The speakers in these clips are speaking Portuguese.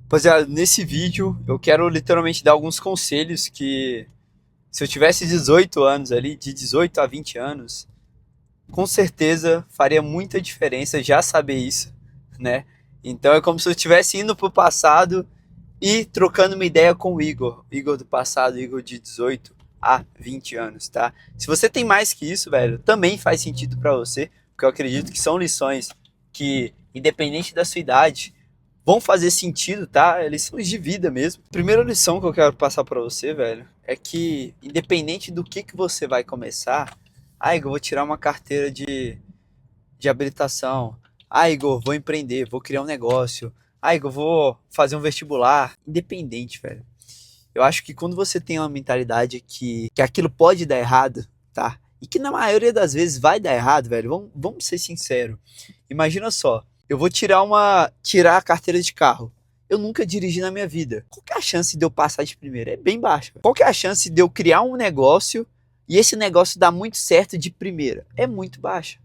Rapaziada, nesse vídeo eu quero literalmente dar alguns conselhos que se eu tivesse 18 anos ali, de 18 a 20 anos, com certeza faria muita diferença já saber isso, né? Então é como se eu estivesse indo pro passado e trocando uma ideia com o Igor do passado, o Igor de 18 a 20 anos, tá? Se você tem mais que isso, velho, também faz sentido pra você, porque eu acredito que são lições que, independente da sua idade, vão fazer sentido, tá? É lições de vida mesmo. A primeira lição que eu quero passar pra você, velho, é que independente do que você vai começar, Igor, vou tirar uma carteira de habilitação. Igor, vou empreender, vou criar um negócio. Igor, vou fazer um vestibular. Independente, velho. Eu acho que quando você tem uma mentalidade que aquilo pode dar errado, tá? E que na maioria das vezes vai dar errado, velho. Vamos ser sinceros. Imagina só, eu vou tirar a carteira de carro. Eu nunca dirigi na minha vida. Qual que é a chance de eu passar de primeira? É bem baixa. Qual que é a chance de eu criar um negócio e esse negócio dar muito certo de primeira? É muito baixa.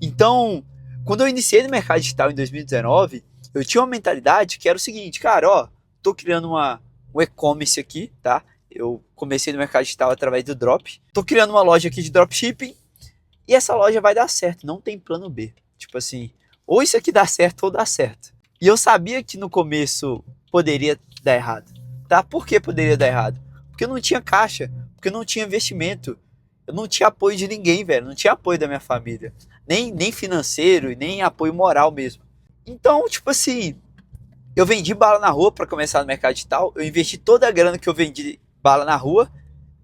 Então, quando eu iniciei no mercado digital em 2019, eu tinha uma mentalidade que era o seguinte, cara, ó, tô criando um e-commerce aqui, tá? Eu comecei no mercado digital através do Drop. Tô criando uma loja aqui de dropshipping e essa loja vai dar certo, não tem plano B. Tipo assim, ou isso aqui dá certo ou dá certo. E eu sabia que no começo poderia dar errado, tá? Por que poderia dar errado? Porque eu não tinha caixa, porque eu não tinha investimento, eu não tinha apoio de ninguém, velho, não tinha apoio da minha família, nem financeiro e nem apoio moral mesmo. Então, tipo assim, eu vendi bala na rua para começar no mercado digital, eu investi toda a grana que eu vendi bala na rua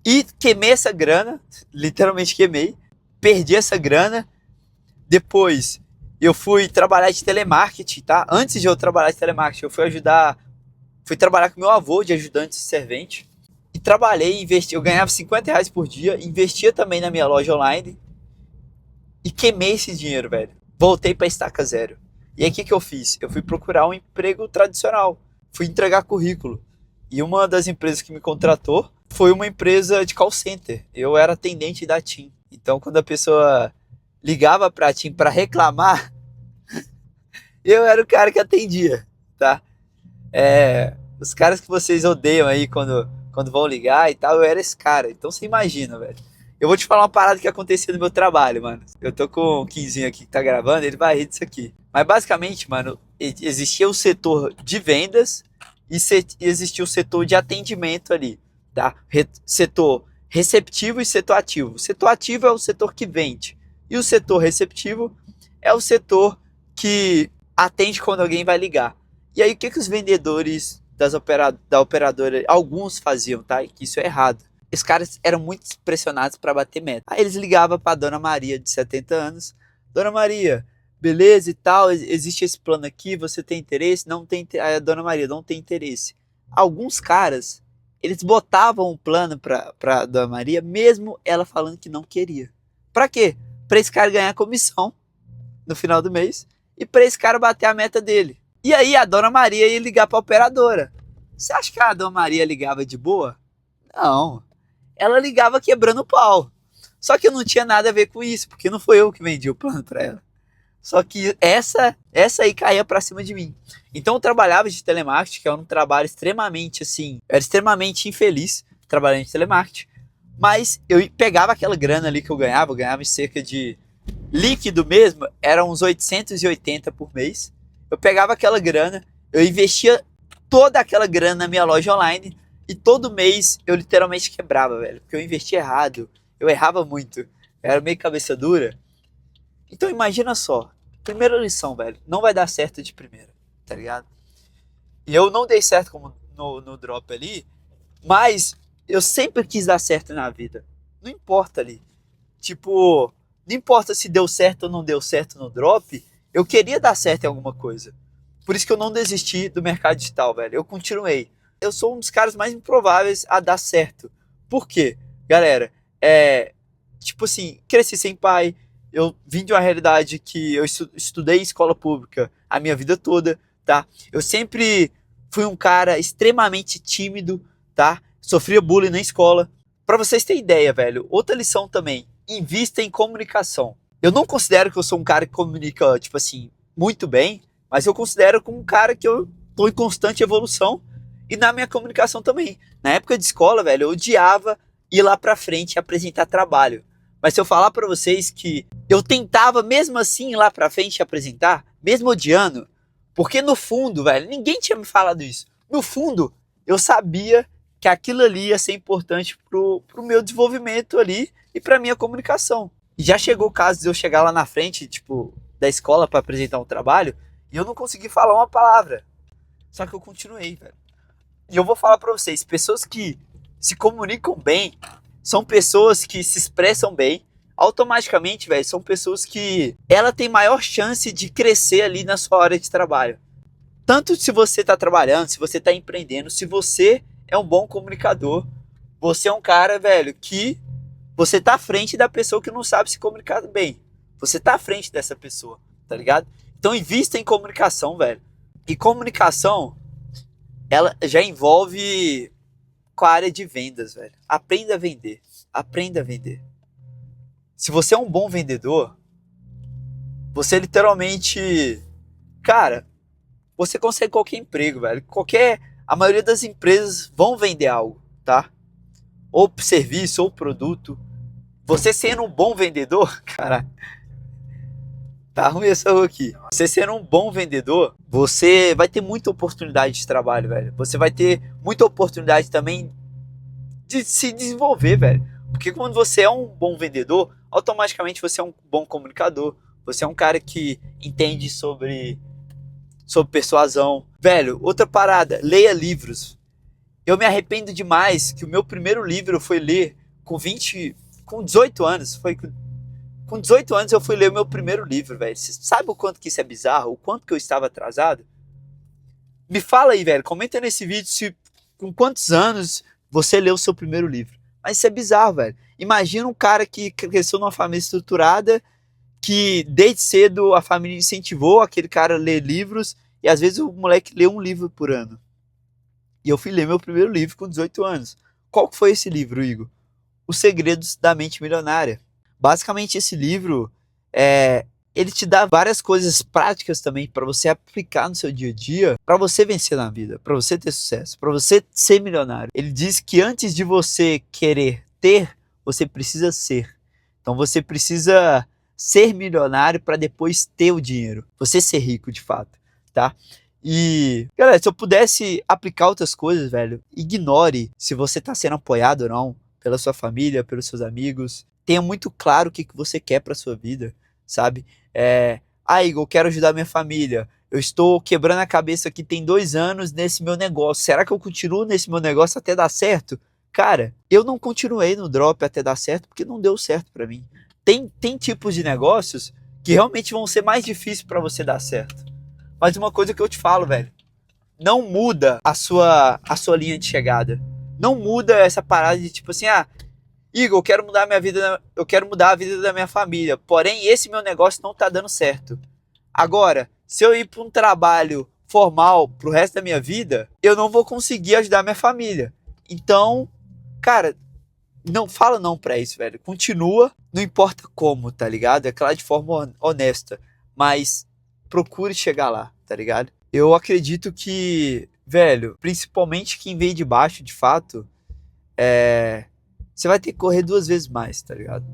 e queimei essa grana, literalmente queimei, perdi essa grana. Depois eu fui trabalhar de telemarketing, tá? Antes de eu trabalhar de telemarketing, fui trabalhar com meu avô de ajudante de servente. E trabalhei, investi, eu ganhava R$ 50 por dia, investia também na minha loja online e queimei esse dinheiro, velho. Voltei para estaca zero. E aí o que eu fiz? Eu fui procurar um emprego tradicional, fui entregar currículo. E uma das empresas que me contratou foi uma empresa de call center. Eu era atendente da TIM. Então quando a pessoa ligava pra TIM para reclamar, eu era o cara que atendia, tá? Os caras que vocês odeiam aí quando vão ligar e tal, eu era esse cara. Então você imagina, velho. Eu vou te falar uma parada que acontecia no meu trabalho, mano. Eu tô com o Quinzinho aqui que tá gravando, ele vai rir disso aqui. Mas basicamente, mano, existia o setor de vendas e existia o setor de atendimento ali, tá? Setor receptivo e setor ativo. O setor ativo é o setor que vende. E o setor receptivo é o setor que atende quando alguém vai ligar. E aí o que os vendedores da operadora, alguns faziam, tá? E que isso é errado. Os caras eram muito pressionados para bater meta. Aí eles ligavam para Dona Maria, de 70 anos. Dona Maria, beleza e tal, existe esse plano aqui, você tem interesse? Não tem. Aí a Dona Maria, não tem interesse. Alguns caras, eles botavam um plano para Dona Maria, mesmo ela falando que não queria. Para quê? Para esse cara ganhar comissão no final do mês e para esse cara bater a meta dele. E aí a Dona Maria ia ligar para a operadora. Você acha que a Dona Maria ligava de boa? Não. Ela ligava quebrando o pau. Só que eu não tinha nada a ver com isso, porque não foi eu que vendi o plano para ela. Só que essa aí caía para cima de mim. Então eu trabalhava de telemarketing, que era um trabalho extremamente assim, eu era extremamente infeliz trabalhando de telemarketing, mas eu pegava aquela grana ali que eu ganhava em cerca de líquido mesmo, era uns 880 por mês. Eu pegava aquela grana, eu investia toda aquela grana na minha loja online e todo mês eu literalmente quebrava, velho, porque eu investia errado, eu errava muito, eu era meio cabeça dura. Então imagina só, primeira lição, velho, não vai dar certo de primeira, tá ligado? E eu não dei certo como no drop ali, mas eu sempre quis dar certo na vida, não importa ali. Tipo, não importa se deu certo ou não deu certo no drop, eu queria dar certo em alguma coisa. Por isso que eu não desisti do mercado digital, velho. Eu continuei. Eu sou um dos caras mais improváveis a dar certo. Por quê? Galera, tipo assim, cresci sem pai. Eu vim de uma realidade que eu estudei em escola pública a minha vida toda, tá? Eu sempre fui um cara extremamente tímido, tá? Sofria bullying na escola. Pra vocês terem ideia, velho, outra lição também, invista em comunicação. Eu não considero que eu sou um cara que comunica, tipo assim, muito bem, mas eu considero como um cara que eu tô em constante evolução e na minha comunicação também. Na época de escola, velho, eu odiava ir lá pra frente e apresentar trabalho. Mas se eu falar pra vocês que eu tentava mesmo assim ir lá pra frente e apresentar, mesmo odiando, porque no fundo, velho, ninguém tinha me falado isso. No fundo, eu sabia que aquilo ali ia ser importante pro meu desenvolvimento ali e pra minha comunicação. E já chegou o caso de eu chegar lá na frente, tipo, da escola pra apresentar um trabalho, e eu não consegui falar uma palavra. Só que eu continuei, velho. E eu vou falar pra vocês, pessoas que se comunicam bem, são pessoas que se expressam bem, automaticamente, velho, são pessoas que ela tem maior chance de crescer ali na sua área de trabalho. Tanto se você tá trabalhando, se você tá empreendendo, se você é um bom comunicador, você é um cara, velho, que você tá à frente da pessoa que não sabe se comunicar bem. Você tá à frente dessa pessoa, tá ligado? Então invista em comunicação, velho. E comunicação, ela já envolve com a área de vendas, velho. Aprenda a vender. Aprenda a vender. Se você é um bom vendedor, você literalmente, cara, você consegue qualquer emprego, velho. A maioria das empresas vão vender algo, tá? Ou serviço, ou produto. Você sendo um bom vendedor, cara, tá ruim essa rua aqui. Você sendo um bom vendedor, você vai ter muita oportunidade de trabalho, velho. Você vai ter muita oportunidade também de se desenvolver, velho. Porque quando você é um bom vendedor, automaticamente você é um bom comunicador. Você é um cara que entende sobre persuasão. Velho, outra parada, leia livros. Eu me arrependo demais que o meu primeiro livro foi ler com 18 anos. Com 18 anos eu fui ler o meu primeiro livro, velho. Você sabe o quanto que isso é bizarro? O quanto que eu estava atrasado? Me fala aí, velho. Comenta nesse vídeo com quantos anos você leu o seu primeiro livro. Mas isso é bizarro, velho. Imagina um cara que cresceu numa família estruturada, que desde cedo a família incentivou aquele cara a ler livros, e às vezes o moleque lê um livro por ano. E eu fui ler meu primeiro livro com 18 anos. Qual que foi esse livro, Igor? Os Segredos da Mente Milionária. Basicamente esse livro, ele te dá várias coisas práticas também para você aplicar no seu dia a dia, para você vencer na vida, para você ter sucesso, para você ser milionário. Ele diz que antes de você querer ter, você precisa ser. Então você precisa ser milionário para depois ter o dinheiro, você ser rico de fato, tá? E, galera, se eu pudesse aplicar outras coisas, velho, ignore se você tá sendo apoiado ou não pela sua família, pelos seus amigos. Tenha muito claro o que você quer para sua vida, sabe? Igor, eu quero ajudar minha família. Eu estou quebrando a cabeça aqui tem 2 anos nesse meu negócio. Será que eu continuo nesse meu negócio até dar certo? Cara, eu não continuei no drop até dar certo porque não deu certo para mim. Tem tipos de negócios que realmente vão ser mais difíceis para você dar certo. Mas uma coisa que eu te falo, velho, não muda a sua linha de chegada. Não muda essa parada de tipo assim, Igor, eu quero mudar minha vida, eu quero mudar a vida da minha família. Porém, esse meu negócio não tá dando certo. Agora, se eu ir para um trabalho formal pro resto da minha vida, eu não vou conseguir ajudar minha família. Então, cara, não fala não pra isso, velho. Continua, não importa como, tá ligado? É claro, de forma honesta, mas procure chegar lá, tá ligado? Eu acredito que, velho, principalmente quem veio de baixo, de fato, você vai ter que correr 2 vezes mais, tá ligado?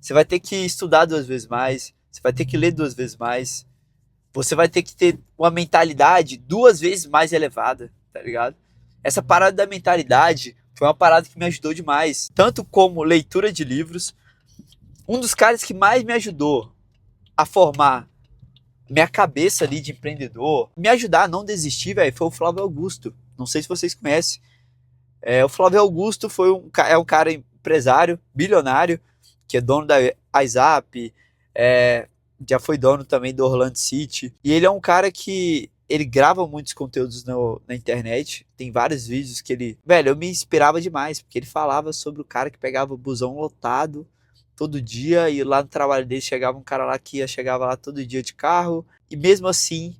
Você vai ter que estudar 2 vezes mais, você vai ter que ler 2 vezes mais, você vai ter que ter uma mentalidade 2 vezes mais elevada, tá ligado? Essa parada da mentalidade foi uma parada que me ajudou demais, tanto como leitura de livros. Um dos caras que mais me ajudou a formar minha cabeça ali de empreendedor, me ajudar a não desistir, velho, foi o Flávio Augusto. Não sei se vocês conhecem. O Flávio Augusto é um cara empresário, bilionário, que é dono da WhatsApp, já foi dono também do Orlando City. E ele é um cara que ele grava muitos conteúdos na internet. Tem vários vídeos que ele... Velho, eu me inspirava demais, porque ele falava sobre o cara que pegava o busão lotado todo dia, e lá no trabalho dele chegava um cara lá que chegava lá todo dia de carro, e mesmo assim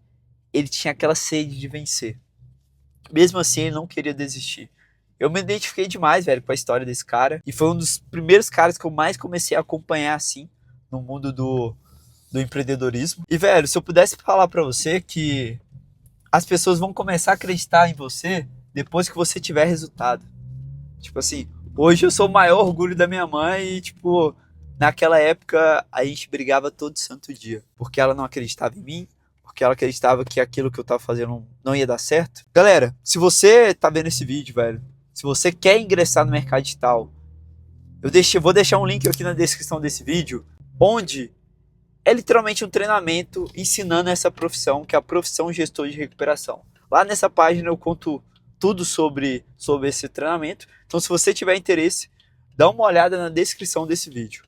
ele tinha aquela sede de vencer. Mesmo assim ele não queria desistir. Eu me identifiquei demais, velho, com a história desse cara, e foi um dos primeiros caras que eu mais comecei a acompanhar, assim, no mundo do empreendedorismo. E, velho, se eu pudesse falar pra você que as pessoas vão começar a acreditar em você depois que você tiver resultado. Tipo assim, hoje eu sou o maior orgulho da minha mãe e, tipo, naquela época a gente brigava todo santo dia. Porque ela não acreditava em mim, porque ela acreditava que aquilo que eu tava fazendo não ia dar certo. Galera, se você tá vendo esse vídeo, velho, se você quer ingressar no mercado digital, vou deixar um link aqui na descrição desse vídeo, onde é literalmente um treinamento ensinando essa profissão, que é a profissão gestor de recuperação. Lá nessa página eu conto tudo sobre esse treinamento. Então, se você tiver interesse, dá uma olhada na descrição desse vídeo.